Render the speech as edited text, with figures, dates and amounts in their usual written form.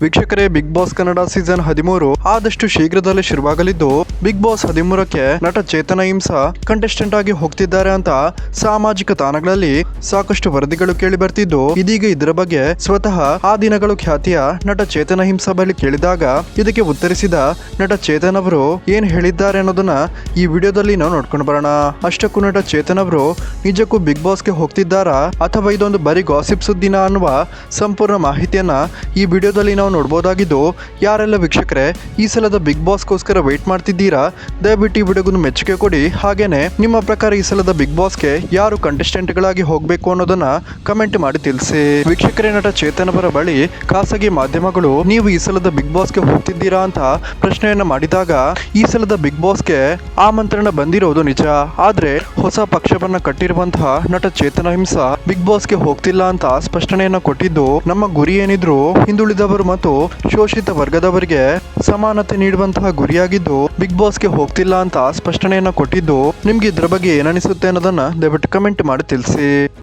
ವೀಕ್ಷಕರೇ, big boss Kannada season 13 ಆದಷ್ಟು ಶೀಘ್ರದಲ್ಲೇ ಶುರುವಾಗಲಿದ್ದು, ಬಿಗ್ ಬಾಸ್ 13ಕ್ಕೆ ನಟ ಚೇತನ ಹಿಂಸಾ ಕಂಟೆಸ್ಟೆಂಟ್ ಆಗಿ ಹೋಗ್ತಿದ್ದಾರೆ ಅಂತ ಸಾಮಾಜಿಕ ತಾಣಗಳಲ್ಲಿ ಸಾಕಷ್ಟು ವರದಿಗಳು ಕೇಳಿ ಬರ್ತಿದ್ದು, ಇದೀಗ ಇದರ ಬಗ್ಗೆ ಸ್ವತಃ ಆ ದಿನಗಳು ಖ್ಯಾತಿಯ ನಟ ಚೇತನ ಹಿಂಸಾ ಬಳಿ ಕೇಳಿದಾಗ ಇದಕ್ಕೆ ಉತ್ತರಿಸಿದ ನಟ ಚೇತನ್ ಅವರು ಏನ್ ಹೇಳಿದ್ದಾರೆ ಅನ್ನೋದನ್ನ ಈ ವಿಡಿಯೋದಲ್ಲಿ ನಾವು ನೋಡ್ಕೊಂಡು ಬರೋಣ. ಅಷ್ಟಕ್ಕೂ ನಟ ಚೇತನ್ ಅವರು ನಿಜಕ್ಕೂ ಬಿಗ್ ಬಾಸ್ಗೆ ಹೋಗ್ತಿದ್ದಾರಾ ಅಥವಾ ಇದೊಂದು ಬರೀ ಗಾಸಿಪ್ ಸುದ್ದಿನ ಅನ್ನುವ ಸಂಪೂರ್ಣ ಮಾಹಿತಿಯನ್ನ ಈ ವಿಡಿಯೋದಲ್ಲಿ ನಾವು ನೋಡಬಹುದಾಗಿದ್ದು, ಯಾರೆಲ್ಲ ವೀಕ್ಷಕರೇ ಈ ಸಲದ ಬಿಗ್ ಬಾಸ್ಗೋಸ್ಕರ ವೇಟ್ ಮಾಡ್ತಿದ್ದೀರಾ, ದಯವಿಟ್ಟು ಈ ವಿಡಿಯೋಗೊಂದು ಮೆಚ್ಚುಗೆ ಕೊಡಿ. ಹಾಗೇನೆ ನಿಮ್ಮ ಪ್ರಕಾರ ಈ ಸಲದ ಬಿಗ್ ಬಾಸ್ಗೆ ಯಾರು ಕಂಟೆಸ್ಟೆಂಟ್ ಗಳಾಗಿ ಹೋಗಬೇಕು ಅನ್ನೋದನ್ನ ಕಮೆಂಟ್ ಮಾಡಿ ತಿಳಿಸಿ. ವೀಕ್ಷಕರೇ, ನಟ ಚೇತನ್ ಅವರ ಬಳಿ ಖಾಸಗಿ ಮಾಧ್ಯಮಗಳು ನೀವು ಈ ಸಲದ ಬಿಗ್ ಬಾಸ್ಗೆ ಹೋಗ್ತಿದ್ದೀರಾ ಅಂತ ಪ್ರಶ್ನೆಯನ್ನ ಮಾಡಿದಾಗ, ಈ ಸಲದ ಬಿಗ್ ಬಾಸ್ಗೆ ಆಮಂತ್ರಣ ಬಂದಿರೋದು ನಿಜ, ಆದ್ರೆ ಹೊಸ ಪಕ್ಷವನ್ನ ಕಟ್ಟಿರುವಂತಹ ನಟ ಚೇತನ ಹಿಂಸಾ ಬಿಗ್ ಬಾಸ್ಗೆ ಹೋಗ್ತಿಲ್ಲ ಅಂತ ಸ್ಪಷ್ಟನೆಯನ್ನ ಕೊಟ್ಟಿದ್ದು, ನಮ್ಮ ಗುರಿ ಏನಿದ್ರು ಹಿಂದುಳಿದವರು ಮತ್ತು ಶೋಷಿತ ವರ್ಗದವರಿಗೆ ಸಮಾನತೆ ನೀಡುವಂತಹ ಗುರಿಯಾಗಿದ್ದು ಬಿಗ್ ಬಾಸ್ಗೆ ಹೋಗ್ತಿಲ್ಲ ಅಂತ ಸ್ಪಷ್ಟನೆಯನ್ನ ಕೊಟ್ಟಿದ್ದು, ನಿಮ್ಗೆ ಇದ್ರ ಬಗ್ಗೆ ಏನನಿಸುತ್ತೆ ಅನ್ನೋದನ್ನ ದಯವಿಟ್ಟು ಕಮೆಂಟ್ ಮಾಡಿ ತಿಳಿಸಿ.